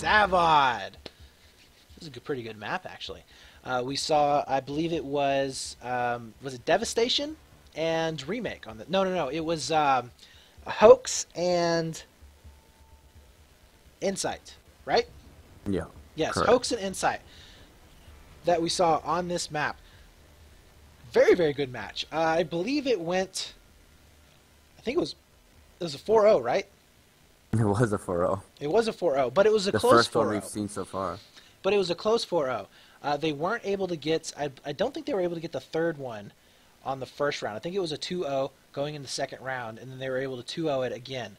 Zavod. This is a pretty good map, actually. We saw, I believe it was it Devastation and Remake on the... No. It was Hoax and Insight, right? Yeah, Yes, correct. Hoax and Insight that we saw on this map. Very, very good match. I believe it went... I think it was a 4-0, right? It was a 4-0. It was a 4-0, but it was a The close first one 4-0. we've seen so far. But it was a close 4-0. They weren't able to get... I don't think they were able to get the third one on the first round. I think it was a 2-0 going in the second round, and then they were able to 2-0 it again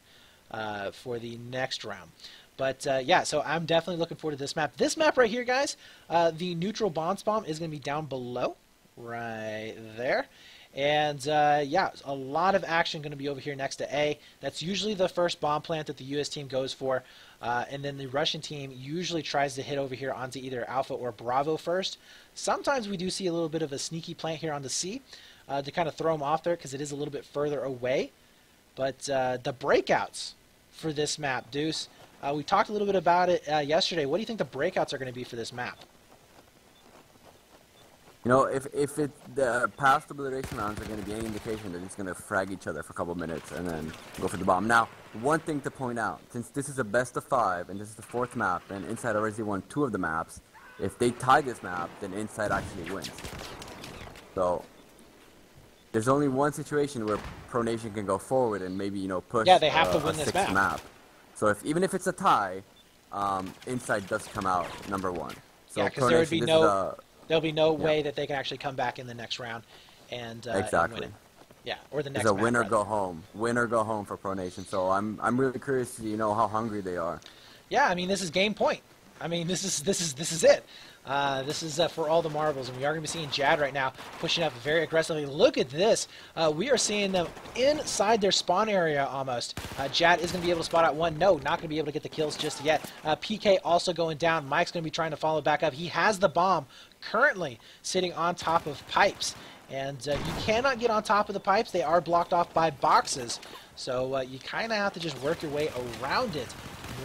for the next round. But, yeah, so I'm definitely looking forward to this map. This map right here, guys, the neutral bounce bomb is going to be down below, right there. And, yeah, a lot of action going to be over here next to A. That's usually the first bomb plant that the U.S. team goes for. And then the Russian team usually tries to hit over here onto either Alpha or Bravo first. Sometimes we do see a little bit of a sneaky plant here on the C to kind of throw them off there because it is a little bit further away. But the breakouts for this map, Deuce, we talked a little bit about it yesterday. What do you think the breakouts are going to be for this map? You know, if the past obliteration rounds are going to be any indication that it's going to frag each other for a couple minutes and then go for the bomb. Now, one thing to point out, since this is a best of 5 and this is the 4th map, and Inside already won 2 of the maps, if they tie this map, then Inside actually wins. So, there's only one situation where Pro Nation can go forward and maybe, you know, push Yeah, they have to win a this 6th map. So, even if it's a tie, Inside does come out #1. So Yeah, because there would be there'll be no Yeah. way that they can actually come back in the next round and Exactly. win it. Yeah, or the next It's a map, win or rather. go home. Win or go home for Pro Nation. So I'm really curious to know how hungry they are. Yeah, I mean, this is game point. I mean, this is it. This is for all the marbles, and we are going to be seeing Jad right now pushing up very aggressively. Look at this. We are seeing them inside their spawn area almost. Jad is going to be able to spot out one. No, not going to be able to get the kills just yet. PK also going down. Mike's going to be trying to follow back up. He has the bomb currently sitting on top of pipes. And you cannot get on top of the pipes. They are blocked off by boxes. So you kind of have to just work your way around it.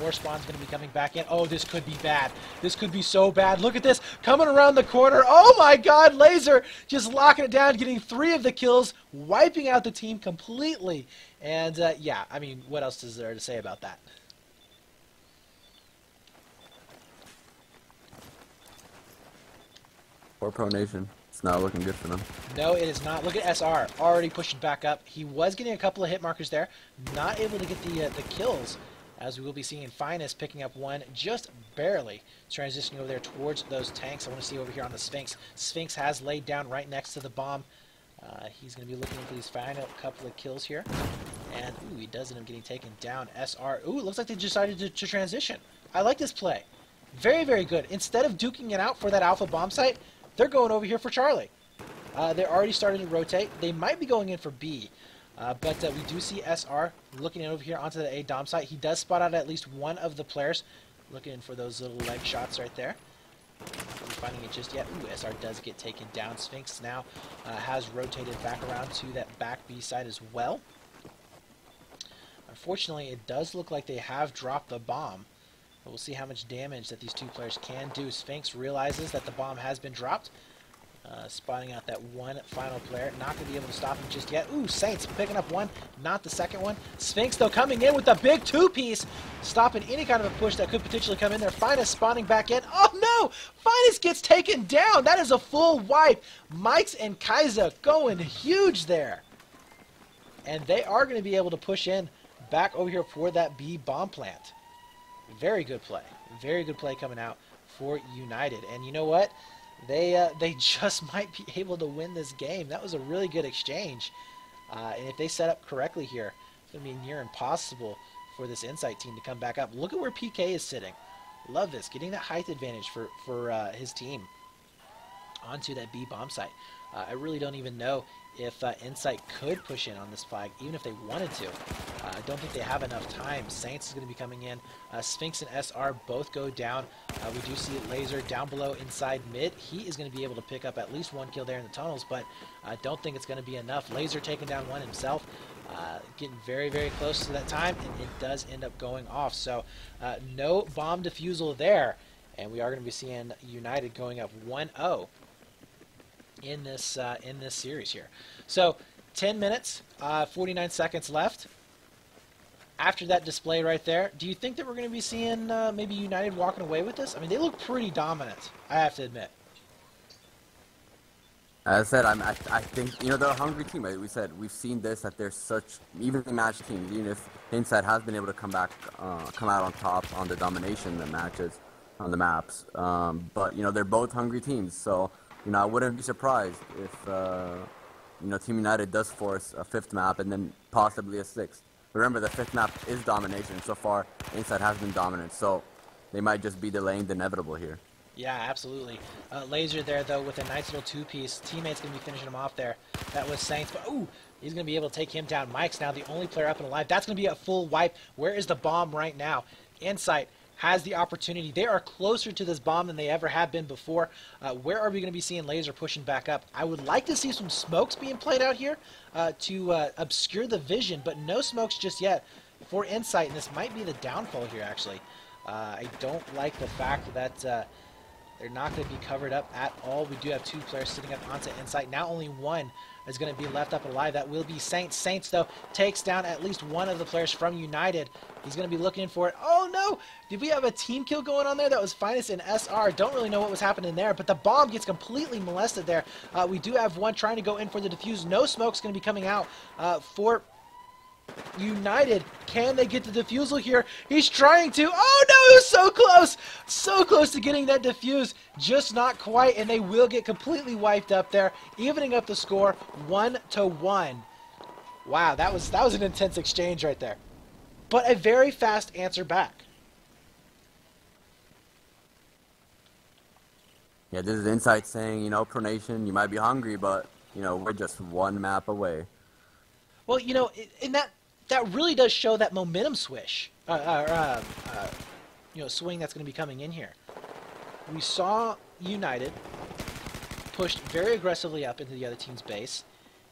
More spawns going to be coming back in. Oh, this could be bad. This could be so bad. Look at this. Coming around the corner. Oh, my God. Laser just locking it down, getting 3 of the kills, wiping out the team completely. And, yeah, I mean, what else is there to say about that? For Pro Nation. It's not looking good for them. No, it is not. Look at SR already pushing back up. He was getting a couple of hit markers there. Not able to get the kills, as we will be seeing Finest picking up one just barely. Transitioning over there towards those tanks. I want to see over here on the Sphinx. Sphinx has laid down right next to the bomb. He's going to be looking for these final couple of kills here. And, ooh, he does end up getting taken down. SR, ooh, it looks like they decided to transition. I like this play. Very, very good. Instead of duking it out for that Alpha bomb site, they're going over here for Charlie. They're already starting to rotate. They might be going in for B. But we do see SR looking over here onto the A dom site. He does spot out at least one of the players. Looking for those little leg shots right there. Not really finding it just yet. Ooh, SR does get taken down. Sphinx now has rotated back around to that back B side as well. Unfortunately, it does look like they have dropped the bomb. But we'll see how much damage that these two players can do. Sphinx realizes that the bomb has been dropped. Spotting out that one final player. Not going to be able to stop him just yet. Ooh, Saints picking up one, not the second one. Sphinx, though, coming in with a big 2-piece, stopping any kind of a push that could potentially come in there. Finest spawning back in. Oh, no! Finest gets taken down. That is a full wipe. Mikes and Kaiser going huge there. And they are going to be able to push in back over here for that B bomb plant. Very good play. Very good play coming out for United. And you know what? They just might be able to win this game. That was a really good exchange. And if they set up correctly here, it's going to be near impossible for this Insight team to come back up. Look at where PK is sitting. Love this. Getting that height advantage for his team onto that B bomb site. I really don't even know if Insight could push in on this flag, even if they wanted to. I don't think they have enough time. Saints is going to be coming in. Sphinx and SR both go down. We do see Laser down below inside mid. He is going to be able to pick up at least 1 kill there in the tunnels, but I don't think it's going to be enough. Laser taking down 1 himself. Getting very, very close to that time, and it does end up going off. So no bomb defusal there, and we are going to be seeing United going up 1-0 in this series here. So 10 minutes, 49 seconds left. After that display right there, do you think that we're going to be seeing maybe United walking away with this? I mean, they look pretty dominant, I have to admit. As I said, I think, you know, they're a hungry team. Like we said, we've seen this, that they're such evenly matched teams. Even if Inside has been able to come out on top on the domination matches, on the maps. But, you know, they're both hungry teams. So, you know, I wouldn't be surprised if, you know, Team United does force a 5th map and then possibly a 6th. Remember, the 5th map is domination. So far, Inside has been dominant. So they might just be delaying the inevitable here. Yeah, absolutely. Laser there, though, with a nice little 2-piece. Teammate's going to be finishing him off there. That was Saints, but ooh, he's going to be able to take him down. Mike's now the only player up and alive. That's going to be a full wipe. Where is the bomb right now? Insight has the opportunity. They are closer to this bomb than they ever have been before. Where are we going to be seeing Laser pushing back up? I would like to see some smokes being played out here to obscure the vision, but no smokes just yet for Insight, and this might be the downfall here, actually. I don't like the fact that they're not going to be covered up at all. We do have 2 players sitting up onto Insight. Now only 1 is going to be left up and alive. That will be Saints. Saints, though, takes down at least 1 of the players from United. He's going to be looking for it. Oh, no! Did we have a team kill going on there? That was Finest and SR. Don't really know what was happening there, but the bomb gets completely molested there. We do have 1 trying to go in for the defuse. No smoke's going to be coming out for United. Can they get the defusal here? He's trying to. Oh no, it was so close! So close to getting that defuse. Just not quite, and they will get completely wiped up there, evening up the score 1-1. Wow, that was an intense exchange right there. But a very fast answer back. Yeah, this is Insight saying, you know, Pronation, you might be hungry, but, you know, we're just 1 map away. Well, you know, and that really does show that momentum switch, you know, swing that's going to be coming in here. We saw United pushed very aggressively up into the other team's base,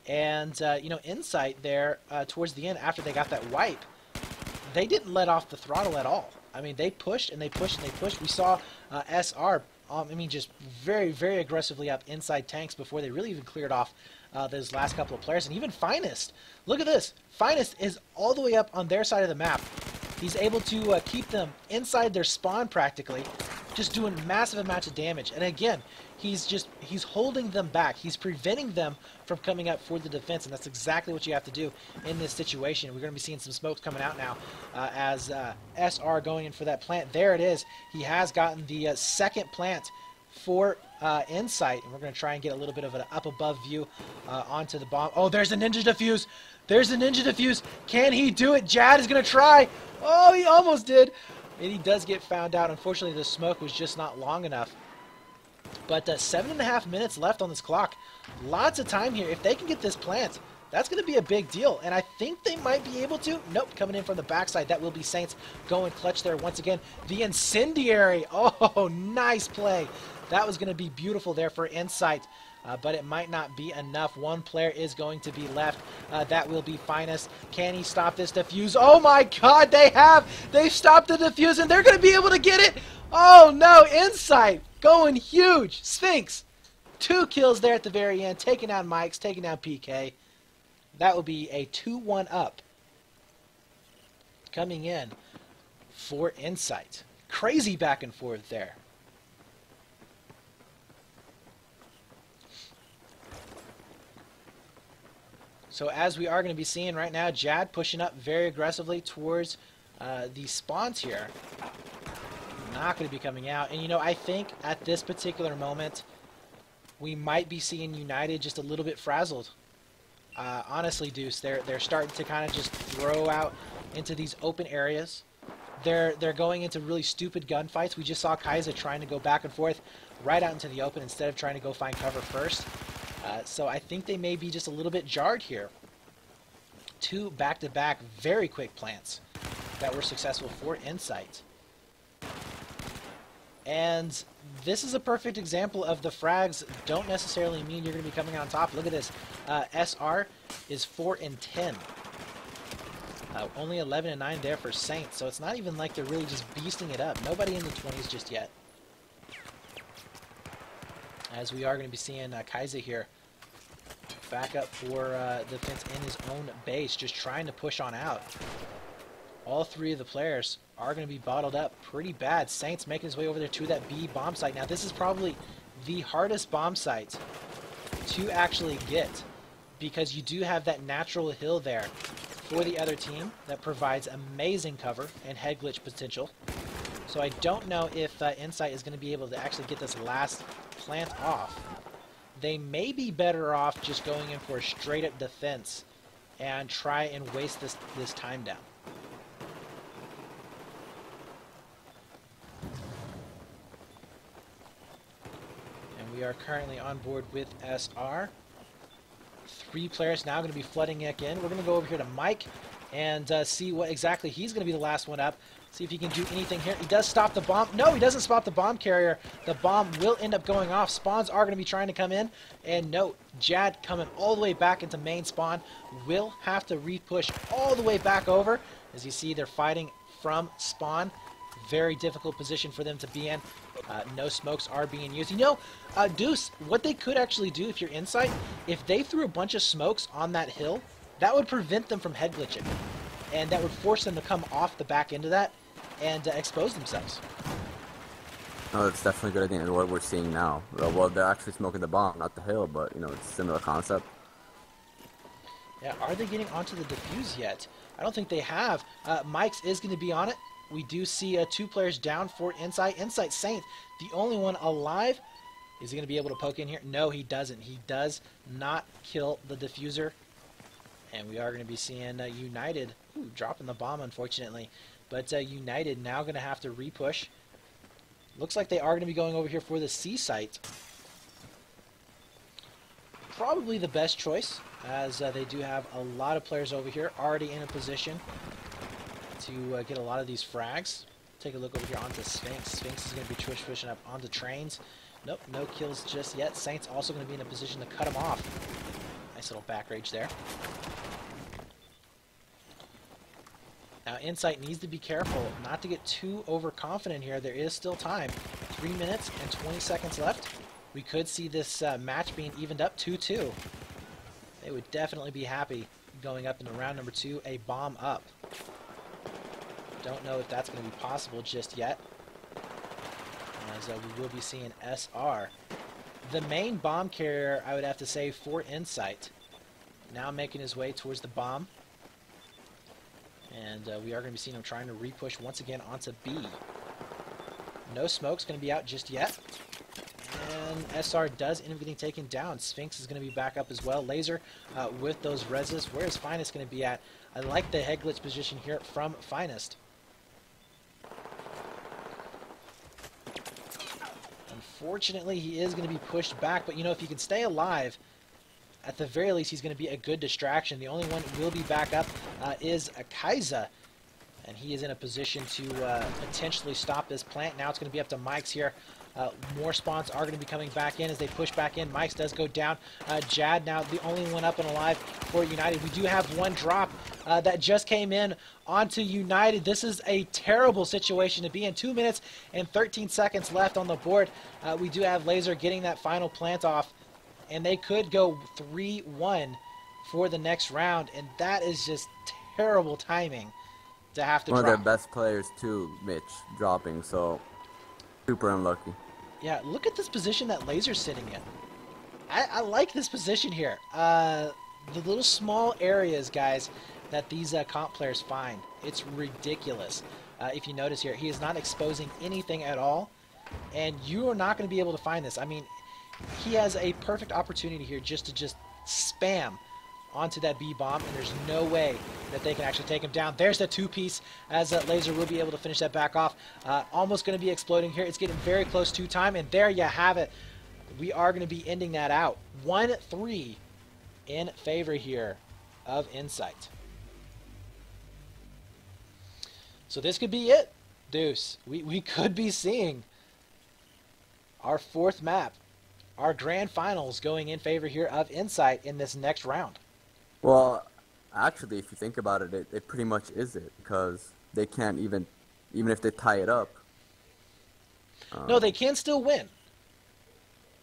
and you know, Insight there towards the end, after they got that wipe, they didn't let off the throttle at all. I mean, they pushed and they pushed and they pushed. We saw SR, I mean, just very, very aggressively up inside tanks before they really even cleared off those last couple of players. And even Finest, look at this. Finest is all the way up on their side of the map. He's able to keep them inside their spawn practically, just doing massive amounts of damage. And again, he's holding them back. He's preventing them from coming up for the defense, and that's exactly what you have to do in this situation. We're going to be seeing some smokes coming out now as SR going in for that plant. There it is. He has gotten the 2nd plant for Insight, and we're going to try and get a little bit of an up above view onto the bomb. Oh, there's a ninja defuse. There's a ninja defuse. Can he do it? Jad is going to try. Oh, he almost did. And he does get found out. Unfortunately, the smoke was just not long enough. But 7.5 minutes left on this clock. Lots of time here. If they can get this plant, that's going to be a big deal. And I think they might be able to. Nope, coming in from the backside. That will be Saints going clutch there once again. The incendiary. Oh, nice play. That was going to be beautiful there for Insight. But it might not be enough. 1 player is going to be left. That will be Finest. Can he stop this defuse? Oh my god, they have! They've stopped the defuse and they're going to be able to get it! Oh no, Insight going huge! Sphinx, 2 kills there at the very end, taking down Mike's, taking down PK. That will be a 2-1 up. Coming in for Insight. Crazy back and forth there. So as we are going to be seeing right now, Jad pushing up very aggressively towards the spawns here. Not going to be coming out. And, you know, I think at this particular moment, we might be seeing United just a little bit frazzled. Honestly, Deuce, they're starting to kind of just throw out into these open areas. They're going into really stupid gunfights. We just saw Kaiser trying to go back and forth right out into the open instead of trying to go find cover first. So I think they may be just a little bit jarred here. 2 back-to-back very quick plants that were successful for Insight. And this is a perfect example of the frags don't necessarily mean you're going to be coming on top. Look at this. SR is 4 and 10. Only 11 and 9 there for Saints, so it's not even like they're really just beasting it up. Nobody in the 20s just yet. As we are going to be seeing Kaiser here back up for defense in his own base, just trying to push on out. All 3 of the players are going to be bottled up pretty bad. Saints making his way over there to that B bomb site. Now, this is probably the hardest bomb site to actually get because you do have that natural hill there for the other team that provides amazing cover and head glitch potential. So I don't know if Insight is going to be able to actually get this last plant off. They may be better off just going in for a straight-up defense and try and waste this time down. We are currently on board with SR. 3 players now going to be flooding in. We're going to go over here to Mike and see what exactly he's going to be the last one up. See if he can do anything here. He does stop the bomb. No, he doesn't stop the bomb carrier. The bomb will end up going off. Spawns are going to be trying to come in. And no, Jad coming all the way back into main spawn. Will have to re-push all the way back over. As you see, they're fighting from spawn. Very difficult position for them to be in. No smokes are being used. You know, Deuce, what they could actually do if you're Insight, if they threw a bunch of smokes on that hill, that would prevent them from head glitching. And that would force them to come off the back end of that and expose themselves. No, that's definitely a good idea. What we're seeing now. Well, they're actually smoking the bomb, not the hill, but, you know, it's a similar concept. Yeah, are they getting onto the defuse yet? I don't think they have. Mike's is going to be on it. We do see 2 players down for Insight. Insight Saint, the only one alive. Is he going to be able to poke in here? No, he doesn't. He does not kill the diffuser. And we are going to be seeing United dropping the bomb, unfortunately. But United now going to have to re-push. Looks like they are going to be going over here for the C site. Probably the best choice, as they do have a lot of players over here already in a position to get a lot of these frags. Take a look over here onto Sphinx. Sphinx is going to be pushing up onto trains. Nope, no kills just yet. Saints also going to be in a position to cut him off. Nice little back rage there. Now, Insight needs to be careful not to get too overconfident here. There is still time. 3 minutes and 20 seconds left. We could see this match being evened up 2-2. They would definitely be happy going up into round number 2, a bomb up. Don't know if that's going to be possible just yet, as we will be seeing SR. The main bomb carrier, I would have to say, for Insight, now making his way towards the bomb. And we are going to be seeing him trying to re-push once again onto B. No smoke's going to be out just yet. And SR does end up getting taken down. Sphinx is going to be back up as well. Laser with those reses. Where is Finest going to be at? I like the head glitch position here from Finest. Unfortunately, he is going to be pushed back, but you know, if he can stay alive, at the very least, he's going to be a good distraction. The only one who will be back up is Kaiser, and he is in a position to potentially stop this plant. Now it's going to be up to Mike's here. More spawns are going to be coming back in as they push back in. Mike's does go down. Jad now the only one up and alive for United. We do have one drop that just came in onto United. This is a terrible situation to be in. 2 minutes and 13 seconds left on the board. We do have Laser getting that final plant off, and they could go 3-1 for the next round, and that is just terrible timing to have to drop. One of their best players too, Mitch, dropping, so super unlucky. Yeah, look at this position that Laser's sitting in. I like this position here. The little small areas, guys, that these comp players find. It's ridiculous. If you notice here, he is not exposing anything at all, and you are not going to be able to find this. I mean, he has a perfect opportunity here just to spam onto that B bomb, and there's no way that they can actually take him down. There's the 2-piece, as Laser will be able to finish that back off. Almost going to be exploding here. It's getting very close to time, and there you have it. we are going to be ending that out 1-3 in favor here of Insight. So this could be it, Deuce. We could be seeing our fourth map, our grand finals, going in favor here of Insight in this next round. Well, actually, if you think about it, it pretty much is it, because they can't even if they tie it up. No, they can still win.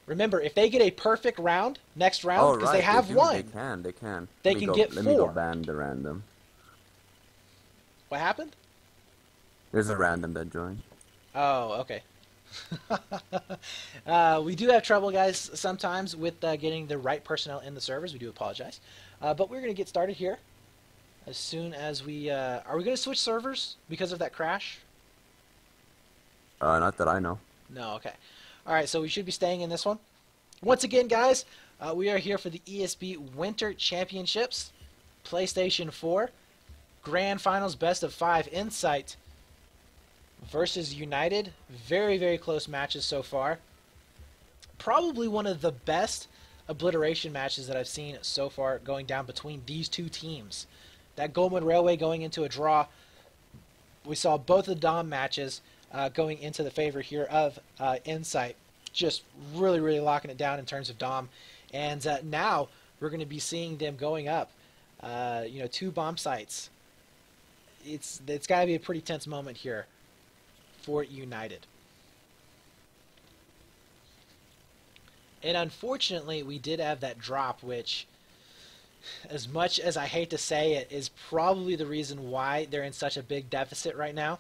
Remember, if they get a perfect round next round, because they have one. They can. They can get 4. Let me go ban the random. What happened? There's a random that joined. Oh, okay. We do have trouble, guys, sometimes with getting the right personnel in the servers. We do apologize. But we're going to get started here as soon as we... are we going to switch servers because of that crash? Not that I know. No, okay. All right, so we should be staying in this one. Once again, guys, we are here for the ESB Winter Championships, PlayStation 4, Grand Finals, Best of 5, Insight versus United. Very, very close matches so far. Probably one of the best obliteration matches that I've seen so far going down between these two teams. That Golmud Railway going into a draw. We saw both of the Dom matches going into the favor here of Insight. Just really, really locking it down in terms of Dom. And now we're going to be seeing them going up. 2 bomb sites. It's got to be a pretty tense moment here for United. And unfortunately, we did have that drop, which, as much as I hate to say it, is probably the reason why they're in such a big deficit right now.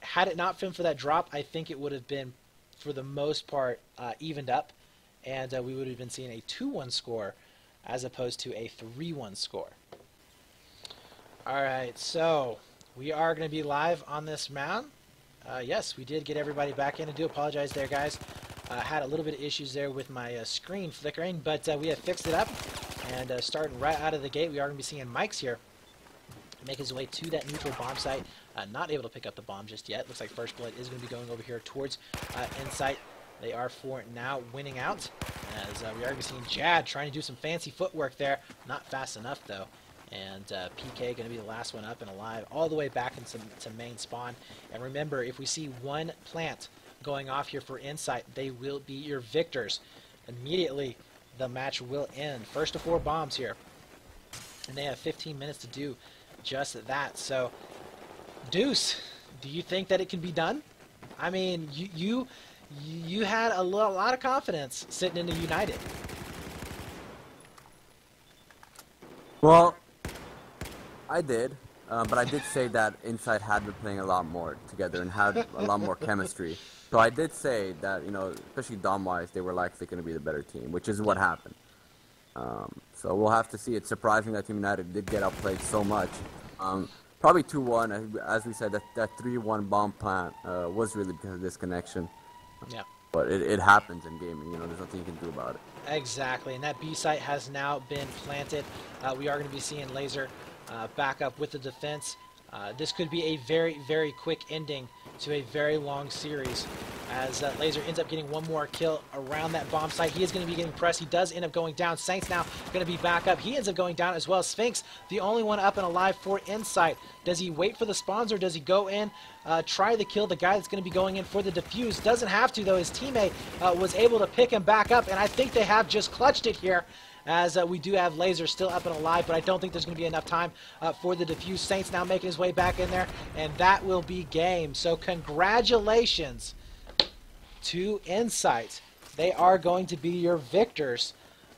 Had it not been for that drop, I think it would have been, for the most part, evened up, and we would have been seeing a 2-1 score as opposed to a 3-1 score. Alright, so we are going to be live on this mound. Yes, we did get everybody back in. I do apologize there, guys. Had a little bit of issues there with my screen flickering, but we have fixed it up. And starting right out of the gate, we are going to be seeing Mike's here make his way to that neutral bomb site. Not able to pick up the bomb just yet. Looks like First Blood is going to be going over here towards Insight. They are for now winning out, as we are going to be seeing Jad trying to do some fancy footwork there. Not fast enough, though. And PK going to be the last one up and alive all the way back into main spawn. And remember, if we see one plant going off here for Insight, they will be your victors. Immediately, the match will end. First to 4 bombs here. And they have 15 minutes to do just that. So, Deuce, do you think that it can be done? I mean, you had a lot of confidence sitting into United. Well, I did, but I did say that Insight had been playing a lot more together and had a lot more chemistry. So I did say that, especially Dom-wise, they were likely going to be the better team, which is what happened. So we'll have to see. It's surprising that Team United did get outplayed so much. Probably 2-1, as we said, that 3-1 bomb plant was really because of this connection. Yeah. But it happens in gaming, there's nothing you can do about it. Exactly, and that B site has now been planted. We are going to be seeing Laser back up with the defense. This could be a very, very quick ending to a very long series, as Laser ends up getting one more kill around that bomb site. He is going to be getting pressed. He does end up going down. Saints now going to be back up. He ends up going down as well. Sphinx, the only one up and alive for Insight. Does he wait for the spawns, or does he go in, try to kill the guy that's going to be going in for the defuse? Doesn't have to, though. His teammate was able to pick him back up, and I think they have just clutched it here, as we do have Laser still up and alive, but I don't think there's going to be enough time for the defuse. Saints now making his way back in there, and that will be game. So congratulations to Insight. They are going to be your victors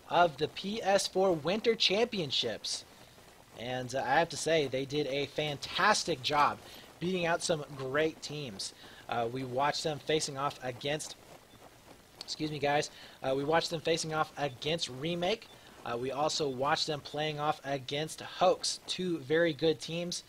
of the PS4 Winter Championships. And I have to say, they did a fantastic job beating out some great teams. We watched them facing off against... Excuse me, guys. We watched them facing off against Remake. We also watched them playing off against Hoax. 2 very good teams.